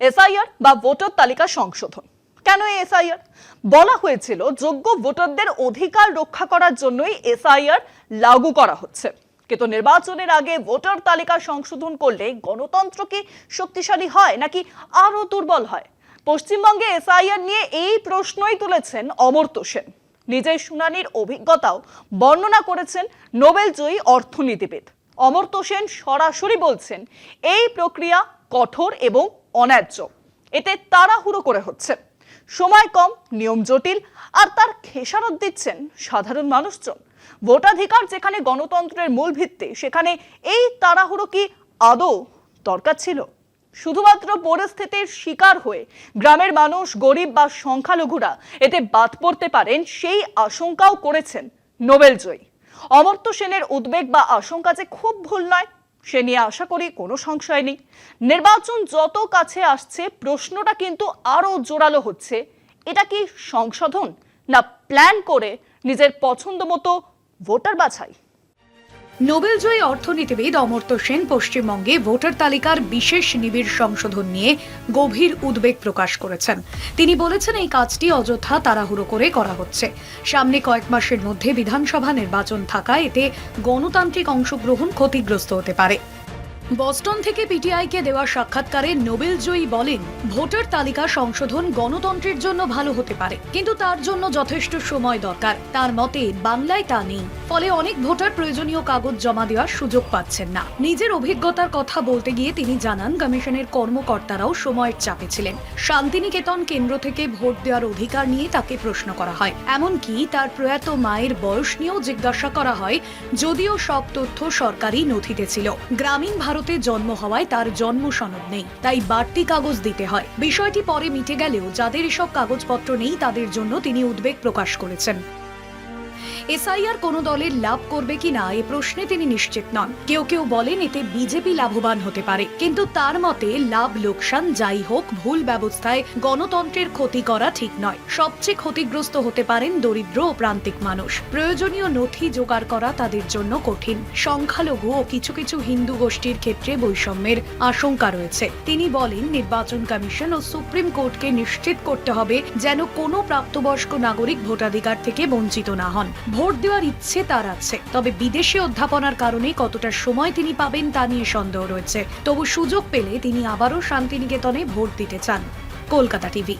SIR বা voter তালিকা সংশোধন। কেন এই এসআইআর? বলা হয়েছিল যোগ্য ভোটারদের অধিকার রক্ষা করার জন্যই এসআইআর লাগু করা হচ্ছে। কিন্তু নির্বাচনের আগে ভোটার তালিকা সংশোধন করলে গণতন্ত্র কি শক্তিশালী হয় নাকি আরো দুর্বল হয়? পশ্চিমবঙ্গে এসআইআর নিয়ে এই প্রশ্নই তুলেছেন অমর্ত্য সেন। নিজের শুনানির অভিজ্ঞতাও বর্ণনা করেছেন নোবেলজয়ী অর্থনীতিবিদ। অমর্ত্য সেন সরাসরি বলছেন এই প্রক্রিয়া কঠোর এবং অন্যায্য। এতে তাড়াহুড়ো করে হচ্ছে, সময় কম, নিয়ম জটিল, আর তার খেসারত দিচ্ছেন সাধারণ মানুষজন। ভোটাধিকার যেখানে গণতন্ত্রের মূল ভিত্তি, সেখানে এই তাড়াহুড়ো কি আদৌ দরকার ছিল? শুধুমাত্র পরিস্থিতির শিকার হয়ে গ্রামের মানুষ, গরিব বা সংখ্যালঘুরা এতে বাদ পড়তে পারেন, সেই আশঙ্কাও করেছেন নোবেলজয়ী। অমর্ত্য সেনের উদ্বেগ বা আশঙ্কা যে খুব ভুল নয়, সে নিয়ে আশা করি কোনো সংশয় নেই। নির্বাচন যত কাছে আসছে প্রশ্নটা কিন্তু আরো জোরালো হচ্ছে, এটা কি সংশোধন না প্ল্যান করে নিজের পছন্দ মতো ভোটার বাছাই? নোবেলজয়ী অর্থনীতিবিদ অমর্ত্য সেন পশ্চিমবঙ্গে ভোটার তালিকার বিশেষ নিবিড় সংশোধন নিয়ে গভীর উদ্বেগ প্রকাশ করেছেন। তিনি বলেছেন এই কাজটি অযথা তাড়াহুড়ো করে করা হচ্ছে। সামনে কয়েক মাসের মধ্যে বিধানসভা নির্বাচন থাকায় এতে গণতান্ত্রিক অংশগ্রহণ ক্ষতিগ্রস্ত হতে পারে। বস্টন থেকে পিটিআইকে দেওয়া সাক্ষাৎকারে নোবেলজয়ী বলেন, ভোটার তালিকা সংশোধন গণতন্ত্রের জন্য ভালো হতে পারে, কিন্তু তার জন্য যথেষ্ট সময় দরকার। তার মতে বাংলায় তা নেই, ফলে অনেক ভোটার প্রয়োজনীয় কাগজ জমা দেওয়ার সুযোগ পাচ্ছেন না। নিজের অভিজ্ঞতার কথা বলতে গিয়ে তিনি জানান, কমিশনের কর্মকর্তারাও সময়ের চাপে ছিলেন। শান্তিনিকেতন কেন্দ্র থেকে ভোট দেওয়ার অধিকার নিয়ে তাকে প্রশ্ন করা হয়, এমনকি তার প্রয়াত মায়ের বয়স নিয়েও জিজ্ঞাসা করা হয়, যদিও সব তথ্য সরকারি নথিতে ছিল। গ্রামীণ ভারতে জন্ম হওয়ায় তার জন্ম সনদ নেই, তাই বাড়তি কাগজ দিতে হয়। বিষয়টি পরে মিটে গেলেও যাদের এসব কাগজপত্র নেই তাদের জন্য তিনি উদ্বেগ প্রকাশ করেছেন। এসআইআর কোনো দলের লাভ করবে কিনা এ প্রশ্নে তিনি নিশ্চিত নন। কেউ কেউ বলেন এতে বিজেপি লাভবান হতে পারে, কিন্তু তার মতে লাভ লোকসান যাই হোক, ভুল ব্যবস্থায় গণতন্ত্রের ক্ষতি করা ঠিক নয়। সবচেয়ে ক্ষতিগ্রস্ত হতে পারেন দরিদ্র ও প্রান্তিক মানুষ। প্রয়োজনীয় নথি জোগাড় করা তাদের জন্য কঠিন। সংখ্যালঘু ও কিছু কিছু হিন্দু গোষ্ঠীর ক্ষেত্রে বৈষম্যের আশঙ্কা রয়েছে। তিনি বলেন, নির্বাচন কমিশন ও সুপ্রিম কোর্টকে নিশ্চিত করতে হবে যেন কোনো প্রাপ্তবয়স্ক নাগরিক ভোটাধিকার থেকে বঞ্চিত না হন। ভোট দেওয়ার ইচ্ছে তার আছে, তবে বিদেশে অধ্যাপনার কারণে কতটা সময় তিনি পাবেন তা নিয়ে সন্দেহ রয়েছে। তবু সুযোগ পেলে তিনি আবারও শান্তিনিকেতনে ভোট দিতে চান। কলকাতা টিভি।